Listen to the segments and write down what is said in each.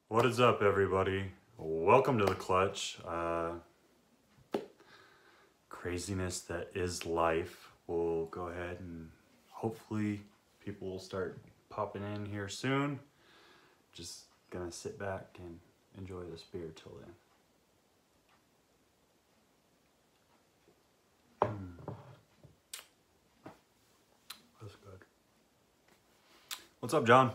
What is up, everybody? Welcome to the clutch. Craziness that is life. We'll go ahead and hopefully people will start popping in here soon. Just gonna sit back and enjoy this beer till then. That's good. What's up, John?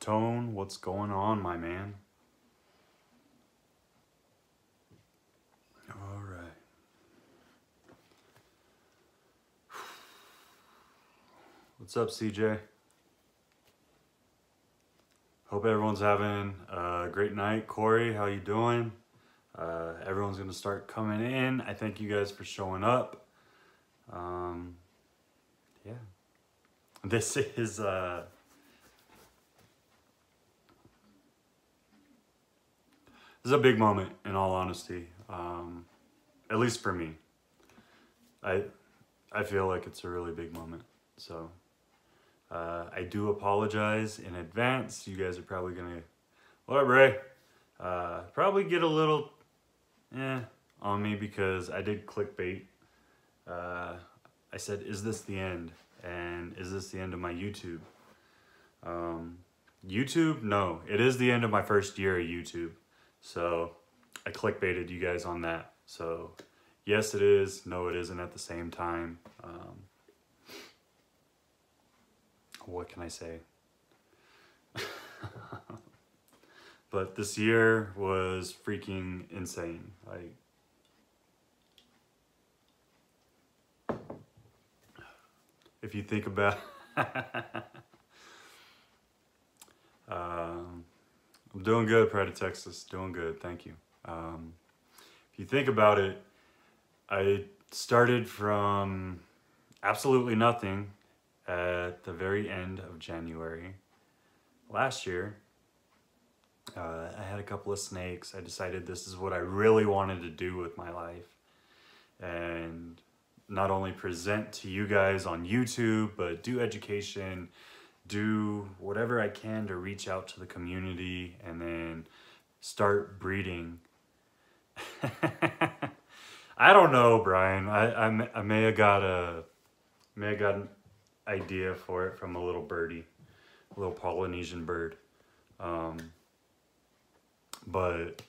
Tone, what's going on, my man? All right. What's up, CJ? Hope everyone's having a great night. Corey, how you doing? Everyone's gonna start coming in. I thank you guys for showing up. Yeah. This is a big moment, in all honesty. At least for me. I feel like it's a really big moment. So I do apologize in advance. You guys are probably gonna, what up, Ray? Probably get a little on me because I did clickbait. I said, is this the end? And is this the end of my YouTube? YouTube, no. It is the end of my first year of YouTube. So I clickbaited you guys on that. So yes, it is. No, it isn't at the same time. What can I say? But this year was freaking insane. Like, if you think about I'm doing good, Pride of Texas. Doing good, thank you. If you think about it, I started from absolutely nothing at the very end of January last year. I had a couple of snakes. I decided this is what I really wanted to do with my life. And not only present to you guys on YouTube, but do education, do whatever I can to reach out to the community and then start breeding. I don't know, Brian. I may have got an idea for it from a little birdie, a little Polynesian bird. But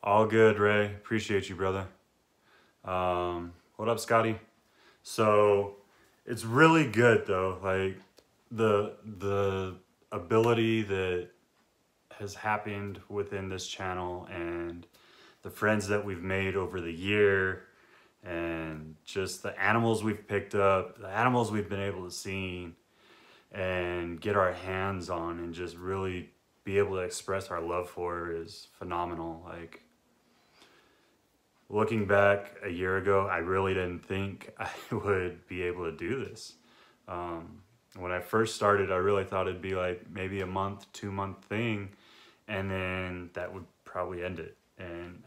all good, Ray. Appreciate you, brother. What up, Scotty? So it's really good though. Like the ability that has happened within this channel and the friends that we've made over the year and just the animals we've picked up, the animals we've been able to see and get our hands on and just really be able to express our love for is phenomenal. Like, looking back a year ago, I really didn't think I would be able to do this. When I first started, I really thought it'd be like maybe a month, 2-month thing, and then that would probably end it. And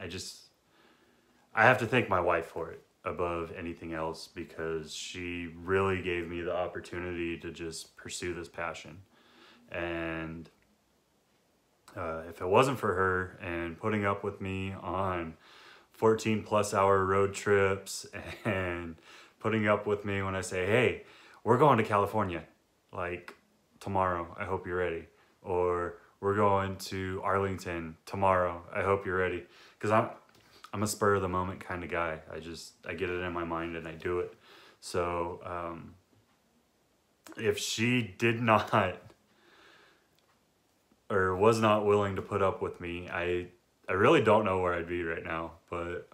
I have to thank my wife for it above anything else because she really gave me the opportunity to just pursue this passion. And if it wasn't for her and putting up with me on 14+ hour road trips and putting up with me when I say, hey, we're going to California, like tomorrow, I hope you're ready. Or we're going to Arlington tomorrow, I hope you're ready. Because I'm a spur of the moment kind of guy. I get it in my mind and I do it. So if she did not or was not willing to put up with me, I really don't know where I'd be right now, but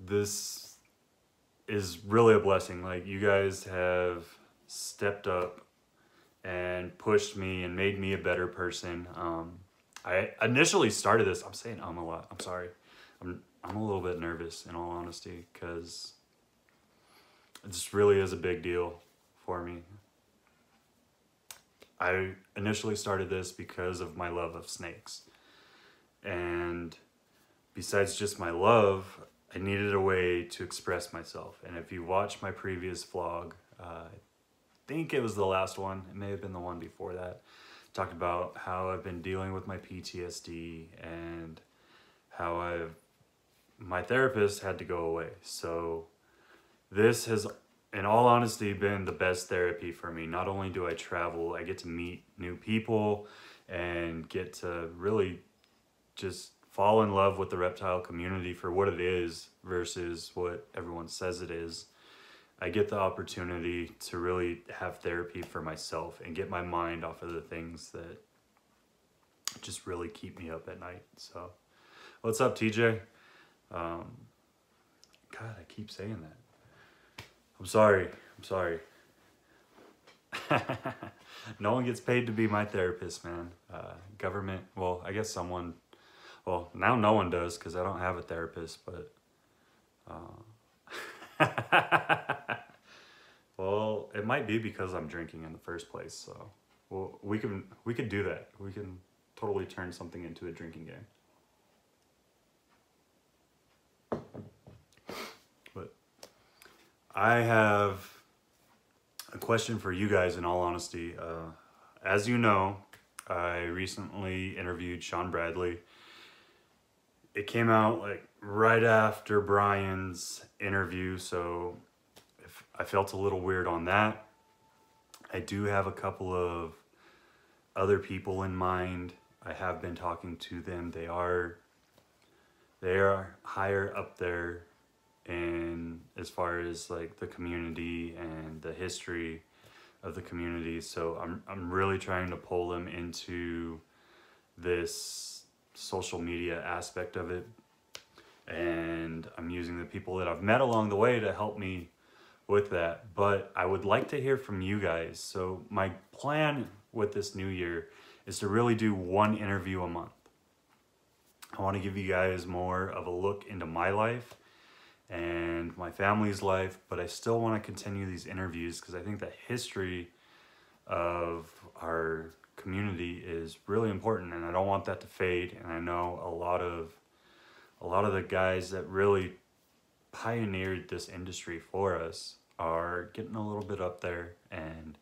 this is really a blessing. Like, you guys have stepped up and pushed me and made me a better person. I initially started this, I'm saying a lot, I'm sorry. I'm a little bit nervous in all honesty because it just really is a big deal for me. I initially started this because of my love of snakes. And besides just my love, I needed a way to express myself. And if you watch my previous vlog, I think it was the last one, it may have been the one before that, talked about how I've been dealing with my PTSD and how my therapist had to go away. So this has, in all honesty, been the best therapy for me. Not only do I travel, I get to meet new people and get to really just fall in love with the reptile community for what it is versus what everyone says it is. I get the opportunity to really have therapy for myself and get my mind off of the things that just really keep me up at night. So, what's up, TJ? God, I keep saying that. I'm sorry. No one gets paid to be my therapist, man. Government, well, I guess someone, well, now no one does because I don't have a therapist, but well, it might be because I'm drinking in the first place. So, well, we could do that. We can totally turn something into a drinking game. But I have a question for you guys, in all honesty. As you know, I recently interviewed Sean Bradley. It came out like right after Brian's interview, so if I felt a little weird on that. I do have a couple of other people in mind. I have been talking to them. They are higher up there in as far as like the community and the history of the community. So I'm really trying to pull them into this social media aspect of it. And I'm using the people that I've met along the way to help me with that. But I would like to hear from you guys. So my plan with this new year is to really do one interview a month. I want to give you guys more of a look into my life and my family's life, but I still want to continue these interviews because I think the history of our community is really important, and I don't want that to fade. And I know a lot of the guys that really pioneered this industry for us are getting a little bit up there, and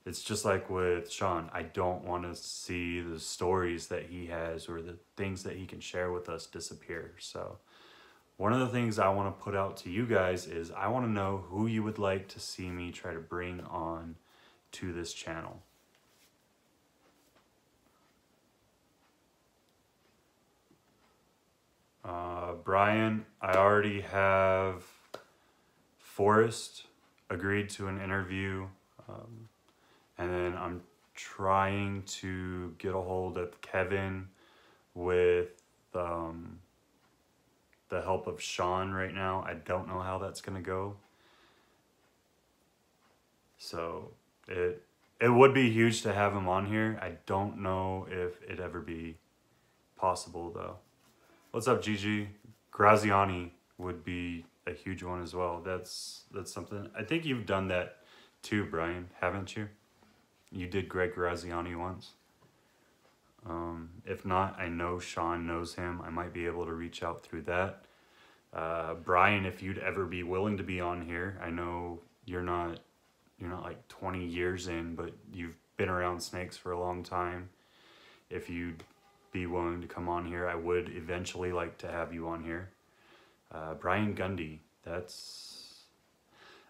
it's just like with Sean. I don't want to see the stories that he has or the things that he can share with us disappear. So one of the things I want to put out to you guys is I want to know who you would like to see me try to bring on to this channel. Brian, I already have Forrest agreed to an interview, and then I'm trying to get a hold of Kevin with the help of Sean right now. I don't know how that's gonna go. So it would be huge to have him on here. I don't know if it'd ever be possible though. What's up, Gigi? Graziani would be a huge one as well. That's something. I think you've done that too, Brian, haven't you? You did Greg Graziani once. If not, I know Sean knows him. I might be able to reach out through that. Brian, if you'd ever be willing to be on here, I know you're not like 20 years in, but you've been around snakes for a long time. If you'd be willing to come on here, I would eventually like to have you on here. Brian Gundy, that's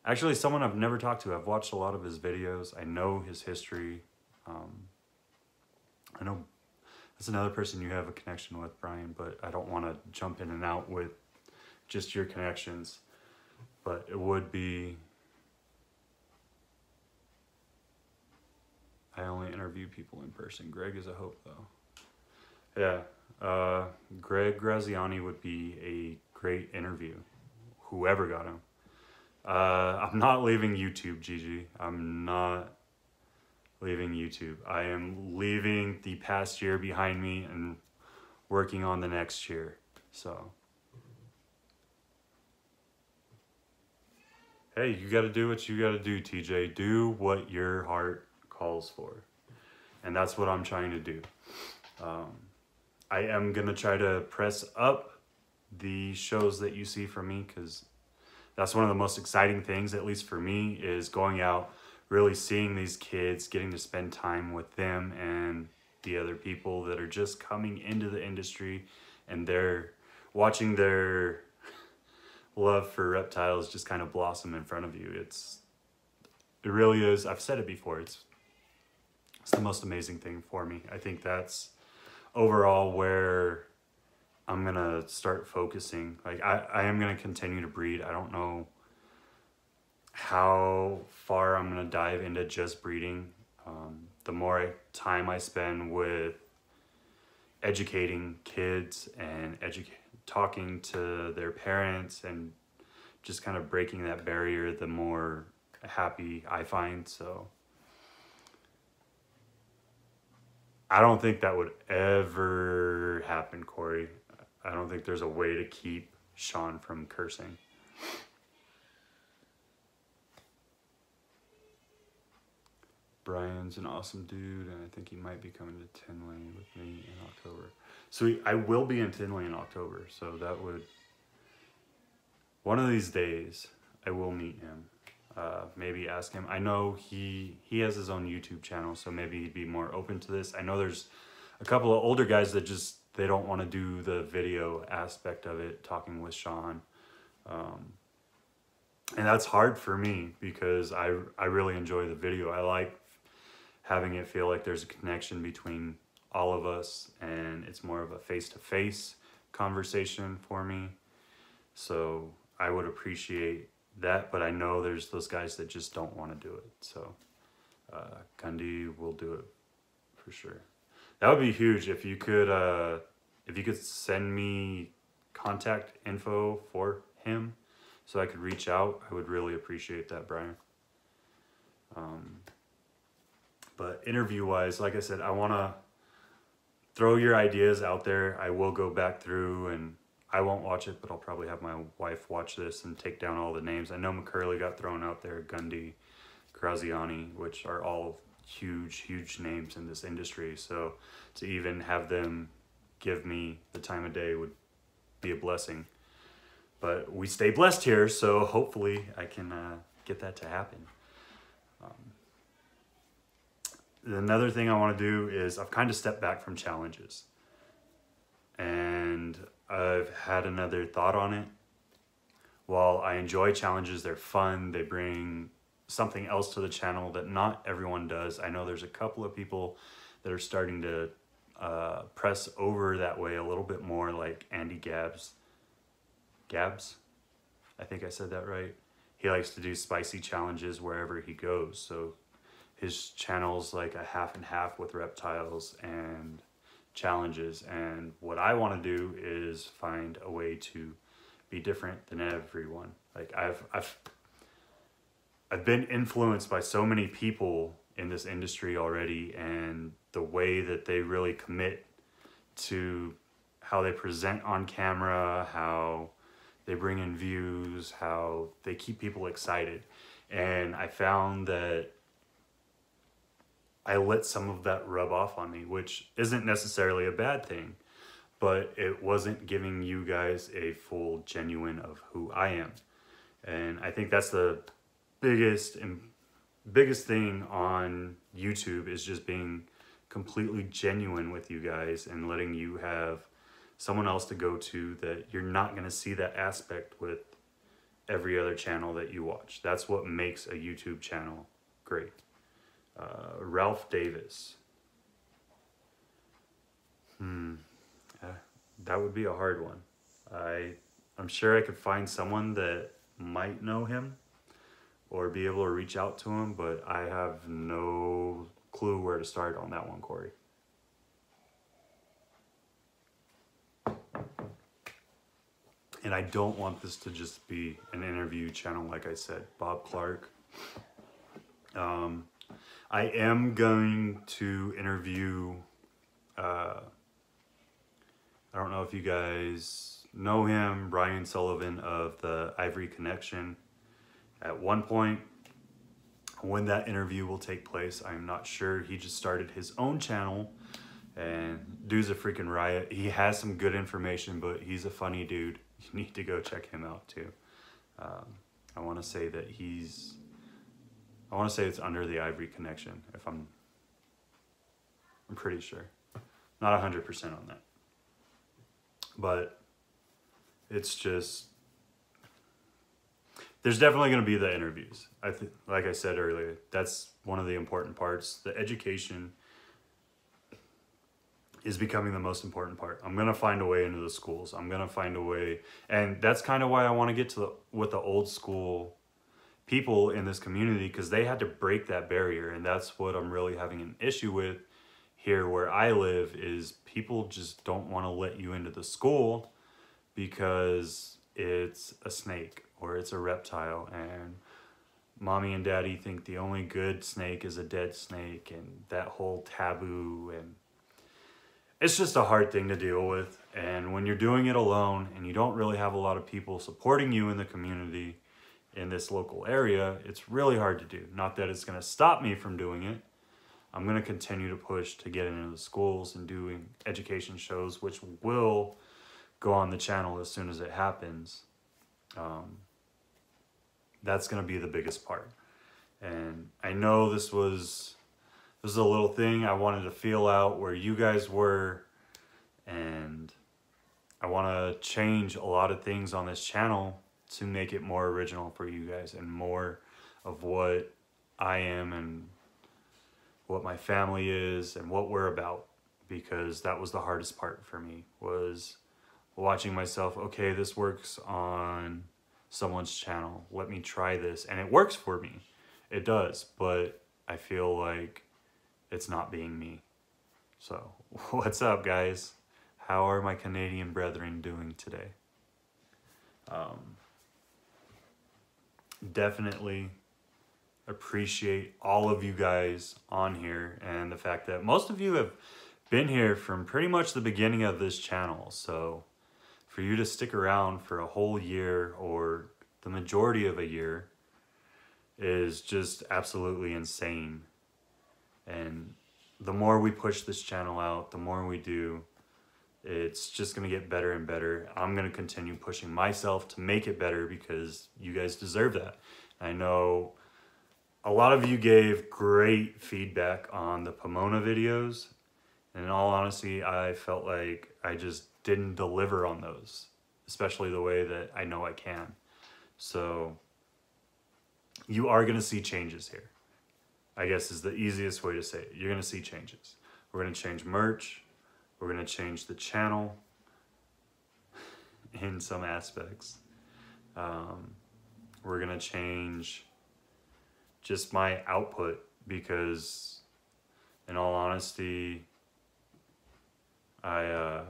actually someone I've never talked to. I've watched a lot of his videos. I know his history. I know that's another person you have a connection with, Brian, but I don't want to jump in and out with just your connections. But it would be... I only interview people in person. Greg is a hope, though. Yeah, Greg Graziani would be a great interview, whoever got him. I'm not leaving YouTube, Gigi. I'm not leaving YouTube. I am leaving the past year behind me and working on the next year. So, hey, you got to do what you got to do, TJ. Do what your heart calls for. And that's what I'm trying to do. I am going to try to press up the shows that you see from me, because that's one of the most exciting things, at least for me, is going out, really seeing these kids, getting to spend time with them and the other people that are just coming into the industry, and they're watching their love for reptiles just kind of blossom in front of you. It really is. I've said it before. It's the most amazing thing for me. I think that's overall where I'm gonna start focusing. Like I am gonna continue to breed. I don't know how far I'm gonna dive into just breeding. The more time I spend with educating kids and talking to their parents and just kind of breaking that barrier, the more happy I find. So I don't think that would ever happen, Corey. I don't think there's a way to keep Sean from cursing. Brian's an awesome dude, and I think he might be coming to Tinley with me in October. So I will be in Tinley in October, so that would... One of these days, I will meet him. Maybe ask him. I know he has his own YouTube channel, so maybe he'd be more open to this. I know there's a couple of older guys that just, they don't want to do the video aspect of it, talking with Sean. And that's hard for me because I really enjoy the video. I like having it feel like there's a connection between all of us, and it's more of a face-to-face conversation for me. So I would appreciate that, but I know there's those guys that just don't want to do it. So Gundy will do it for sure. That would be huge if you could send me contact info for him so I could reach out. I would really appreciate that, Brian. But interview-wise, like I said, I want to throw your ideas out there. I will go back through, and I won't watch it, but I'll probably have my wife watch this and take down all the names. I know McCurley got thrown out there, Gundy, Graziani, which are all huge, huge names in this industry. So to even have them give me the time of day would be a blessing. But we stay blessed here, so hopefully I can get that to happen. Another thing I want to do is I've kind of stepped back from challenges. And I've had another thought on it. While I enjoy challenges, they're fun, they bring something else to the channel that not everyone does. I know there's a couple of people that are starting to press over that way a little bit more, like Andy Gabs, I think I said that right. He likes to do spicy challenges wherever he goes. So his channel's like a half and half with reptiles and challenges. And what I want to do is find a way to be different than everyone. Like I've been influenced by so many people in this industry already, and the way that they really commit to how they present on camera, how they bring in views, how they keep people excited. And I found that I let some of that rub off on me, which isn't necessarily a bad thing, but it wasn't giving you guys a full genuine of who I am. And I think that's the biggest thing on YouTube, is just being completely genuine with you guys and letting you have someone else to go to that you're not going to see that aspect with every other channel that you watch. That's what makes a YouTube channel great. Ralph Davis. That would be a hard one. I'm sure I could find someone that might know him or be able to reach out to him, but I have no clue where to start on that one, Corey. And I don't want this to just be an interview channel, like I said. Bob Clark. I am going to interview, I don't know if you guys know him, Brian Sullivan of the Ivory Connection. At one point, when that interview will take place, I'm not sure. He just started his own channel And dude's a freaking riot. He has some good information, but he's a funny dude. You need to go check him out too. I want to say that I want to say it's Under the Ivory Connection, if I'm pretty sure. Not 100% on that. But it's just, there's definitely going to be the interviews. Like I said earlier, that's one of the important parts. The education is becoming the most important part. I'm going to find a way into the schools. I'm going to find a way. And that's kind of why I want to get to with the old school people in this community, because they had to break that barrier. And that's what I'm really having an issue with here where I live, is people just don't want to let you into the school because it's a snake or it's a reptile, and mommy and daddy think the only good snake is a dead snake, and that whole taboo. And it's just a hard thing to deal with. And when you're doing it alone and you don't really have a lot of people supporting you in the community in this local area, it's really hard to do. Not that it's going to stop me from doing it. I'm going to continue to push to get into the schools and doing education shows, which will go on the channel as soon as it happens. That's going to be the biggest part. And I know this was a little thing I wanted to feel out where you guys were, and I want to change a lot of things on this channel to make it more original for you guys and more of what I am and what my family is and what we're about, because that was the hardest part for me, was watching myself. Okay, this works on someone's channel, let me try this, and it works for me. It does, but I feel like it's not being me. So what's up, guys? How are my Canadian brethren doing today? Definitely appreciate all of you guys on here, and the fact that most of you have been here from pretty much the beginning of this channel. So for you to stick around for a whole year or the majority of a year is just absolutely insane. And the more we push this channel out, the more we do, it's just going to get better and better. I'm going to continue pushing myself to make it better because you guys deserve that. I know a lot of you gave great feedback on the Pomona videos. And in all honesty, I felt like I just didn't deliver on those, especially the way that I know I can. So you are going to see changes here, I guess is the easiest way to say it. You're going to see changes. We're going to change merch. We're going to change the channel in some aspects. We're going to change just my output because, in all honesty, I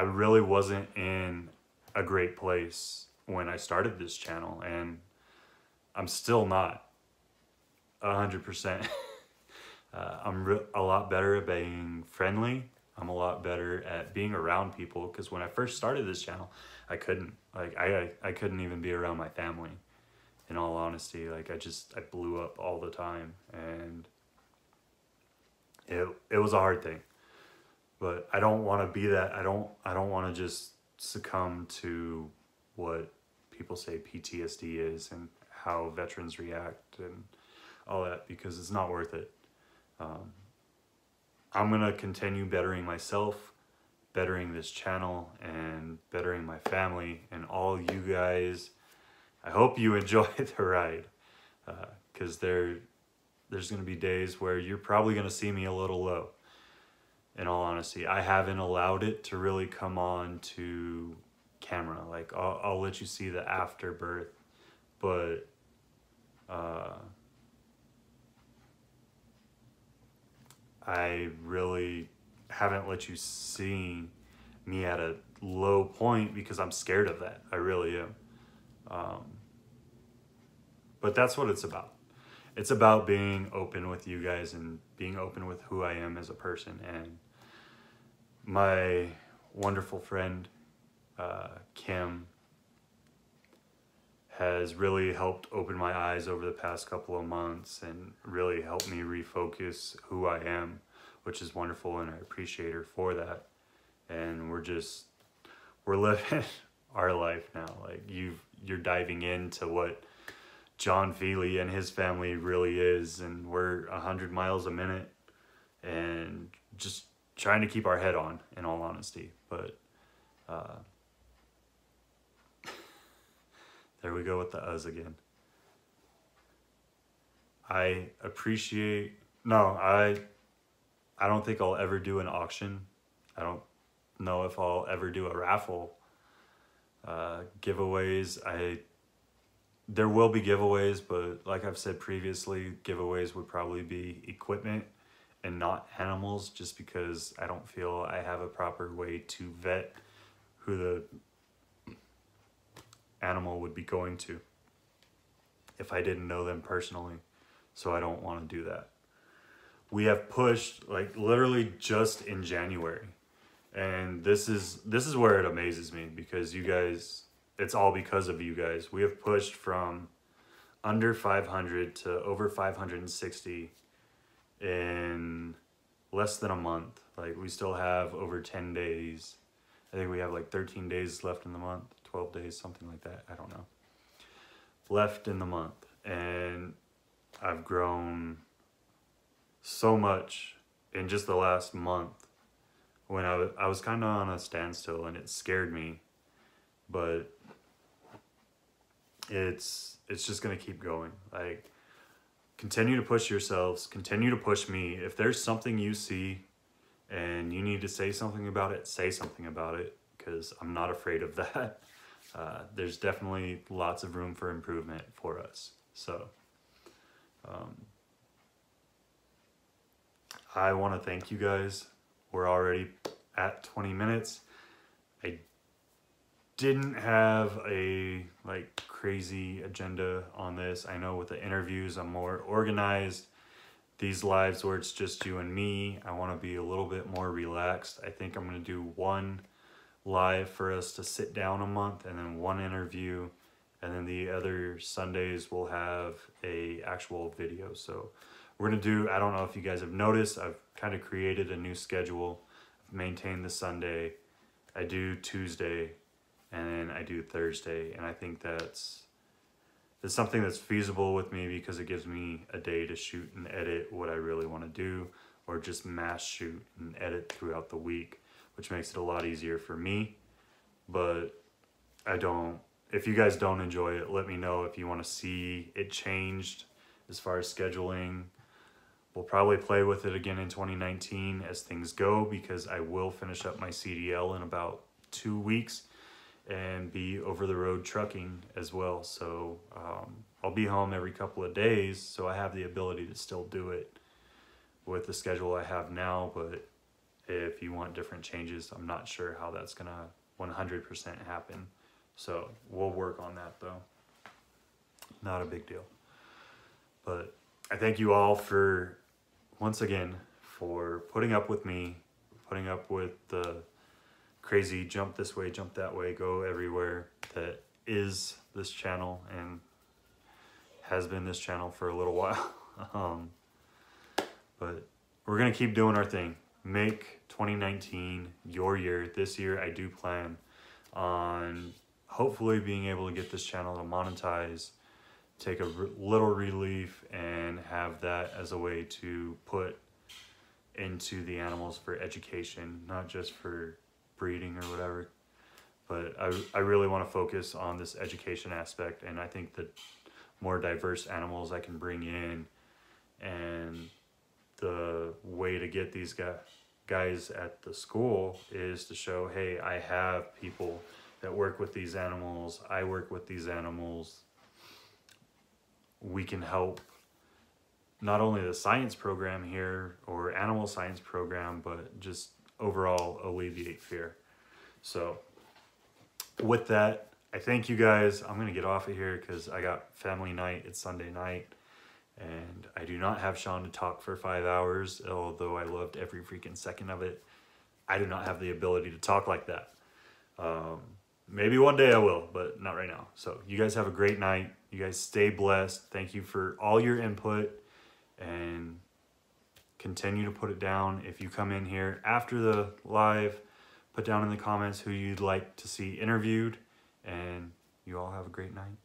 really wasn't in a great place when I started this channel, and I'm still not 100%. I'm a lot better at being friendly. I'm a lot better at being around people, because when I first started this channel, I couldn't. Like, I couldn't even be around my family, in all honesty. Like, I blew up all the time, and it was a hard thing. But I don't want to be that. I don't want to just succumb to what people say PTSD is and how veterans react and all that, because it's not worth it. I'm going to continue bettering myself, bettering this channel, and bettering my family and all you guys. I hope you enjoy the ride, because there's going to be days where you're probably going to see me a little low. In all honesty, I haven't allowed it to really come on to camera. Like, I'll let you see the afterbirth, but I really haven't let you see me at a low point because I'm scared of that. I really am. But that's what it's about. It's about being open with you guys and being open with who I am as a person. And my wonderful friend, Kim, has really helped open my eyes over the past couple of months and really helped me refocus who I am, which is wonderful, and I appreciate her for that. And we're living our life now. Like you're diving into what John Fealy and his family really is, and we're 100 miles a minute and just trying to keep our head on, in all honesty. But there we go with the us again. I don't think I'll ever do an auction. I don't know if I'll ever do a raffle. Giveaways, there will be giveaways, but like I've said previously, giveaways would probably be equipment and not animals, just because I don't feel I have a proper way to vet who the animal would be going to if I didn't know them personally. So I don't want to do that. We have pushed, like, literally just in January. And this is where it amazes me, because you guys, it's all because of you guys. We have pushed from under 500 to over 560 in less than a month. Like, we still have over 10 days. I think we have like 13 days left in the month, 12 days, something like that. I don't know. Left in the month. And I've grown so much in just the last month, when I was kind of on a standstill, and it scared me. But it's just going to keep going. Like, continue to push yourselves, continue to push me. If there's something you see and you need to say something about it, say something about it, because I'm not afraid of that. There's definitely lots of room for improvement for us. So I want to thank you guys. We're already at 20 minutes. I didn't have a crazy agenda on this. I know with the interviews I'm more organized. These lives where it's just you and me, I want to be a little bit more relaxed. I think I'm going to do one live for us to sit down a month, and then one interview, and then the other Sundays we'll have a actual video. So we're going to do, I don't know if you guys have noticed, I've kind of created a new schedule. I've maintained the Sunday. I do Tuesday, and then I do Thursday. And I think it's something that's feasible with me, because it gives me a day to shoot and edit what I really want to do, or just mass shoot and edit throughout the week, which makes it a lot easier for me. But if you guys don't enjoy it, let me know if you want to see it changed as far as scheduling. We'll probably play with it again in 2019 as things go, because I will finish up my CDL in about 2 weeks and be over the road trucking as well. So I'll be home every couple of days, so I have the ability to still do it with the schedule I have now. But if you want different changes, I'm not sure how that's gonna 100% happen. So we'll work on that though. Not a big deal. But I thank you all once again for putting up with me, putting up with the crazy jump this way, jump that way, go everywhere that is this channel, and has been this channel for a little while. But we're gonna keep doing our thing. Make 2019 your year. This year I do plan on hopefully being able to get this channel to monetize, take a little relief, and have that as a way to put into the animals for education, not just for breeding or whatever. But I really want to focus on this education aspect, and I think that more diverse animals I can bring in, and the way to get these guys at the school is to show, hey, I have people that work with these animals, I work with these animals. We can help not only the science program here, or animal science program, but just overall alleviate fear. So with that, I thank you guys. I'm gonna get off of here because I got family night. It's Sunday night, and I do not have Sean to talk for 5 hours, although I loved every freaking second of it. I do not have the ability to talk like that. Maybe one day I will, but not right now. So you guys have a great night. You guys stay blessed. Thank you for all your input, and continue to put it down. If you come in here after the live, put down in the comments who you'd like to see interviewed, and you all have a great night.